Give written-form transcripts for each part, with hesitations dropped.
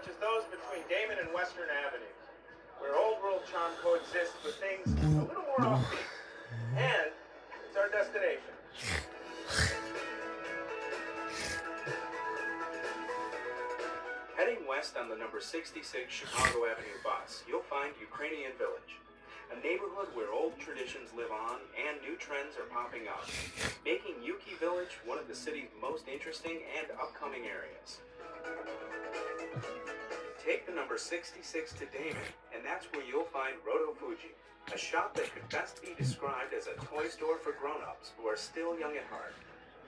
such as those between Damon and Western Avenues, where old world charm coexists with things a little more offbeat. And it's our destination. Heading west on the number 66 Chicago Avenue bus, you'll find Ukrainian Village, a neighborhood where old traditions live on and new trends are popping up, making Yuki Village one of the city's most interesting and upcoming areas. Take the number 66 to Damon, and that's where you'll find Roto Fuji, a shop that could best be described as a toy store for grown-ups who are still young at heart.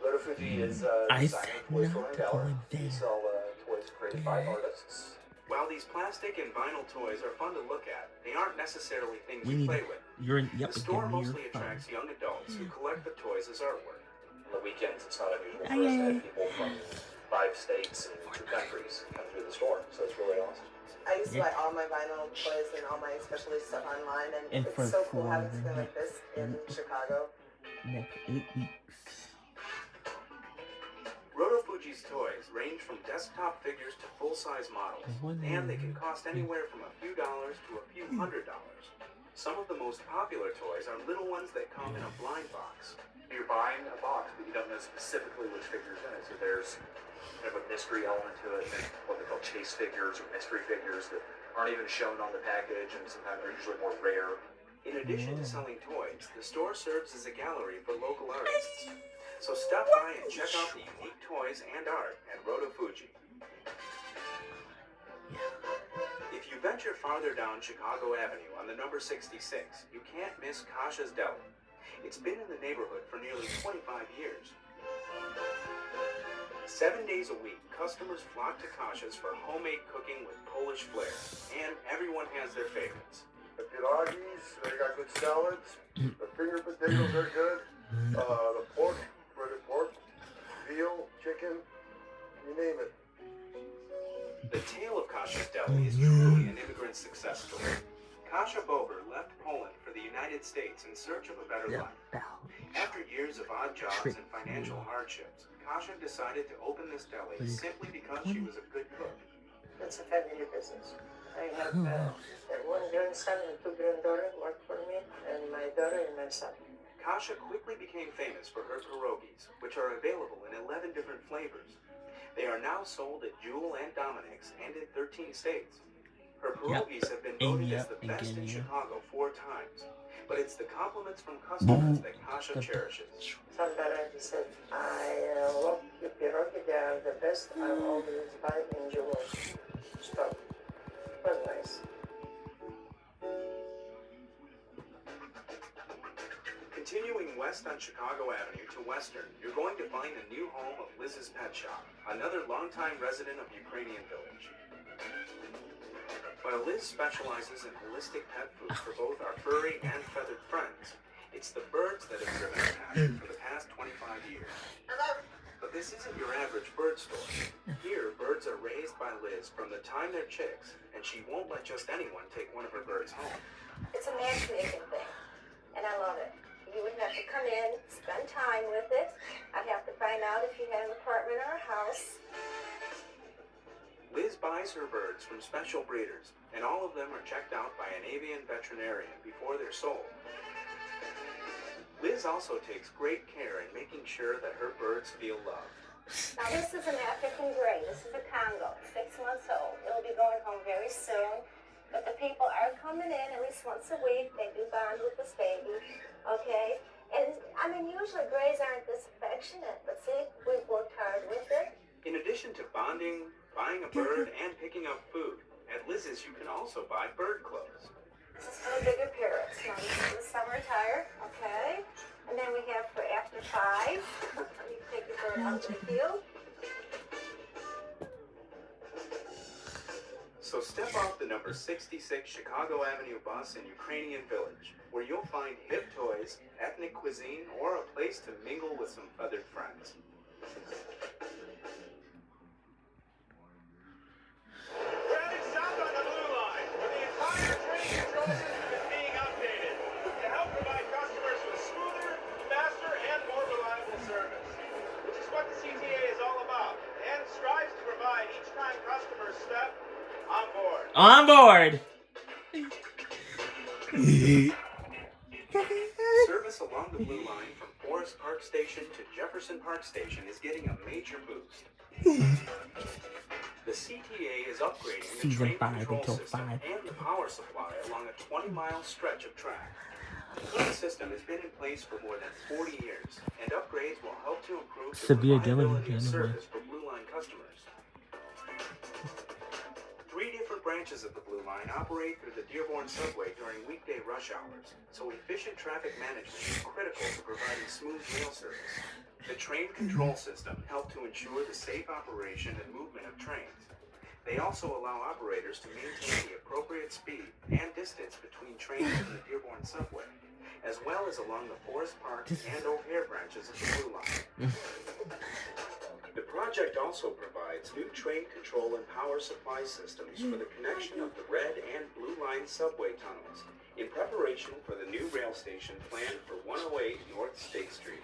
Roto Fuji is a designer toy store in Delaware. We sell toys created by artists. While these plastic and vinyl toys are fun to look at, they aren't necessarily things you play with. The store mostly attracts young adults who collect the toys as artwork. On the weekends, it's not unusual for us to have people from 5 states and 2 countries come through the store, so it's really awesome. I used to buy all my vinyl toys and all my specialty stuff online, and it's so cool having something like this in Chicago. Next 8 weeks. Roto Fuji's toys range from desktop figures to full-size models, and they can cost anywhere from a few dollars to a few $100. Some of the most popular toys are little ones that come in a blind box. You're buying a box, but you don't know specifically which figure's in it, so there's kind of a mystery element to it, and what they call chase figures or mystery figures that aren't even shown on the package, and sometimes they're usually more rare. In addition to selling toys, the store serves as a gallery for local artists. So stop by and check out the unique toys and art at Roto Fuji. If you venture farther down Chicago Avenue on the number 66, you can't miss Kasha's Deli. It's been in the neighborhood for nearly 25 years. 7 days a week, customers flock to Kasha's for homemade cooking with Polish flair, and everyone has their favorites. The pierogies, they got good salads. The finger potatoes are good. The pork, breaded pork, veal, chicken, you name it. The tale of Kasha's Deli is truly an immigrant success story. Kasha Bober left Poland for the United States in search of a better life. After years of odd jobs and financial hardships, Kasha decided to open this deli simply because she was a good cook. It's a family business. I have one grandson and 2 granddaughters work for me, and my daughter and my son. Kasha quickly became famous for her pierogies, which are available in 11 different flavors. They are now sold at Jewel and Dominick's and in 13 states. Her pierogies have been voted as the best in Chicago 4 times, but it's the compliments from customers that Kasha cherishes. Somebody said, I love the pierogi, they are the best. I always buy in Jewel store. It was nice. Continuing west on Chicago Avenue to Western, you're going to find the new home of Liz's Pet Shop, another longtime resident of Ukrainian Village. While Liz specializes in holistic pet food for both our furry and feathered friends, it's the birds that have driven her passion for the past 25 years. But this isn't your average bird store. Here, birds are raised by Liz from the time they're chicks, and she won't let just anyone take one of her birds home. It's a matchmaking thing, and I love it. You would have to come in, spend time with it. I'd have to find out if you had an apartment or a house. Liz buys her birds from special breeders, and all of them are checked out by an avian veterinarian before they're sold. Liz also takes great care in making sure that her birds feel loved. Now this is an African gray. This is a Congo, 6 months old. It'll be going home very soon. But the people are coming in at least once a week. They do bond with this baby, okay? And I mean, usually grays aren't this affectionate, but see, we've worked hard with it. In addition to bonding, buying a bird, and picking up food, at Liz's you can also buy bird clothes. This is for the bigger parrots. Now this is the summer attire, okay? And then we have for after 5. You can take your bird out to the field. So step off the number 66 Chicago Avenue bus in Ukrainian Village, where you'll find hip toys, ethnic cuisine, or a place to mingle with some feathered friends. We're heading south on the Blue Line, where the entire train control system is being updated to help provide customers with smoother, faster, and more reliable service, which is what the CTA is all about, and strives to provide each time customers step On board. On board. Service along the Blue Line from Forest Park Station to Jefferson Park Station is getting a major boost. The CTA is upgrading the Season train 5 control until system 5. and the power supply along a 20-mile stretch of track. The current system has been in place for more than 40 years, and upgrades will help to improve the Severe reliability diligence, of anyway. service for Blue Line customers. 3 different branches of the Blue Line operate through the Dearborn subway during weekday rush hours, so efficient traffic management is critical to providing smooth rail service. The train control system helps to ensure the safe operation and movement of trains. They also allow operators to maintain the appropriate speed and distance between trains in the Dearborn subway, as well as along the Forest Park and O'Hare branches of the Blue Line. The project also provides new train control and power supply systems for the connection of the Red and Blue Line subway tunnels in preparation for the new rail station planned for 108 North State Street.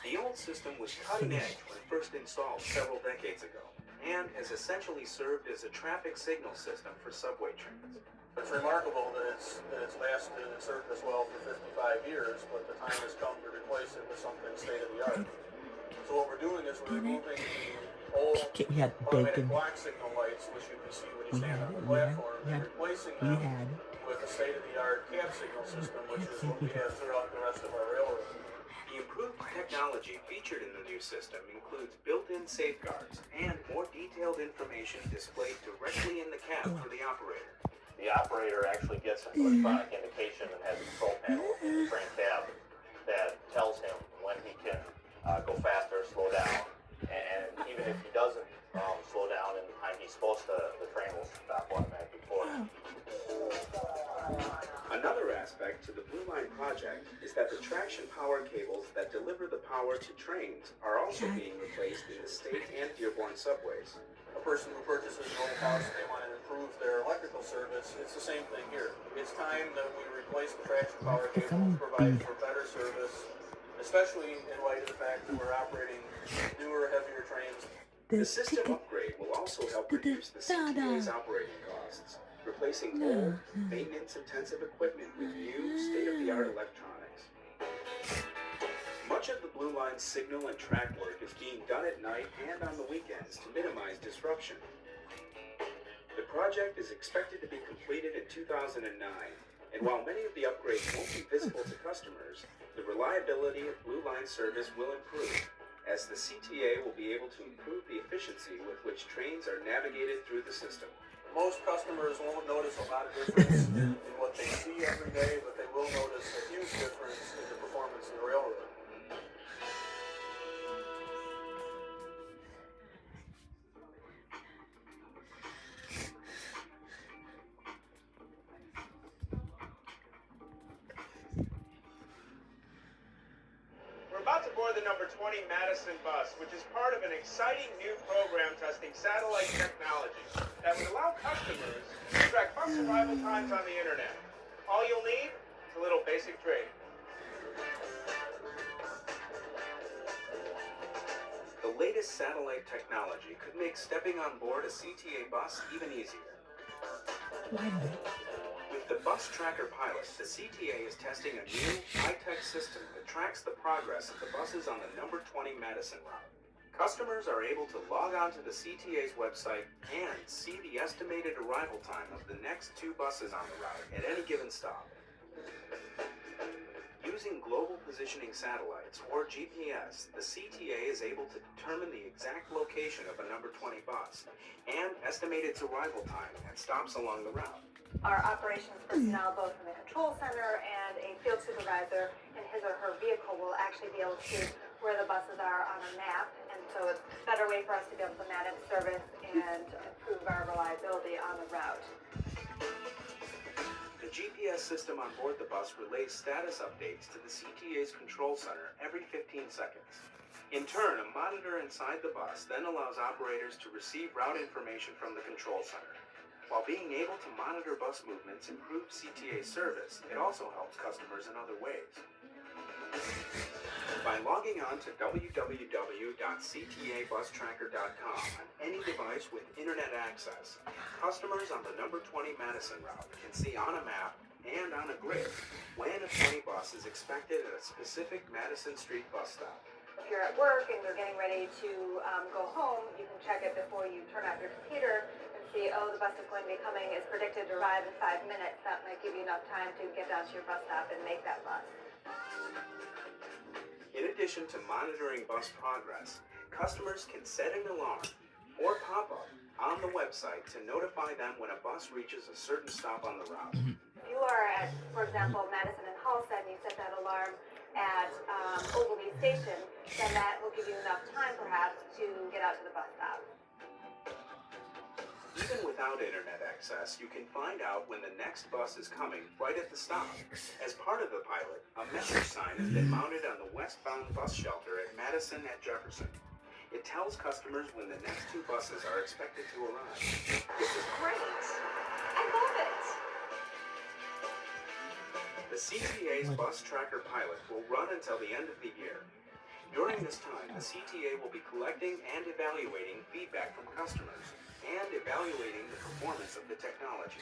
The old system was cutting edge when first installed several decades ago and has essentially served as a traffic signal system for subway trains. It's remarkable that it's lasted and served us well for 55 years, but the time has come to replace it with something state-of-the-art. So what we're doing is we're removing the old We had automatic bacon. clock signal lights, which you can see when you We stand had on it. the We had- platform, we and had- replacing We them had with a state-of-the-art cab signal system, which is what we have throughout the rest of our railroad. The improved technology featured in the new system includes built-in safeguards and more detailed information displayed directly in the cab for the operator. The operator actually gets an electronic indication and has a control panel in the train cab that tells him when he can go faster or slow down. And even if he doesn't slow down in the time he's supposed to, the train will stop automatically for him. Another aspect to the Blue Line project is that the traction power cables that deliver the power to trains are also being replaced in the State and Dearborn subways. A person who purchases an old house and they want to improve their electrical service, it's the same thing here. It's time that we replace the traction power cable, provide for better service, especially in light of the fact that we're operating newer, heavier trains. The system upgrade will also help reduce the CTA's operating costs, replacing old, maintenance-intensive equipment with new, state-of-the-art electronics. Much of the Blue Line's signal and track work is being done at night and on the weekends to minimize disruption. The project is expected to be completed in 2009, and while many of the upgrades won't be visible to customers, the reliability of Blue Line service will improve, as the CTA will be able to improve the efficiency with which trains are navigated through the system. Most customers won't notice a lot of difference in what they see every day, but they will notice a huge difference in the performance of the railroad. We're about to board the number 20 Madison bus, which is part of an exciting new program testing satellite technology that would allow customers to track bus arrival times on the internet. All you'll need is a little basic training. The latest satellite technology could make stepping on board a CTA bus even easier. With the Bus Tracker Pilot, the CTA is testing a new, high-tech system that tracks the progress of the buses on the number 20 Madison route. Customers are able to log on to the CTA's website and see the estimated arrival time of the next 2 buses on the route at any given stop. Using global positioning satellites, or GPS, the CTA is able to determine the exact location of a number 20 bus and estimate its arrival time at stops along the route. Our operations personnel, both in the control center and a field supervisor in his or her vehicle, will actually be able to see where the buses are on a map, and so it's a better way for us to be able to manage service and improve our reliability on the route. The GPS system on board the bus relays status updates to the CTA's control center every 15 seconds. In turn, a monitor inside the bus then allows operators to receive route information from the control center. While being able to monitor bus movements improves CTA service, it also helps customers in other ways. By logging on to www.ctabus.tracker.com on any device with internet access, customers on the number 20 Madison route can see on a map and on a grid when a 20 bus is expected at a specific Madison Street bus stop. If you're at work and you're getting ready to go home, you can check it before you turn off your computer and see, oh, the bus is going to be coming. It's predicted to arrive in 5 minutes. That might give you enough time to get down to your bus stop and make that bus. In addition to monitoring bus progress, customers can set an alarm or pop-up on the website to notify them when a bus reaches a certain stop on the route. If you are at, for example, Madison and Halsted, and you set that alarm at Ogilvie Station, then that will give you enough time, perhaps, to get out to the bus stop. Even without internet access, you can find out when the next bus is coming right at the stop. As part of the pilot, a message sign has been mounted on the westbound bus shelter at Madison at Jefferson. It tells customers when the next 2 buses are expected to arrive. This is great. I love it. The CTA's Bus Tracker pilot will run until the end of the year. During this time, the CTA will be collecting and evaluating feedback from customers and evaluating the performance of the technology.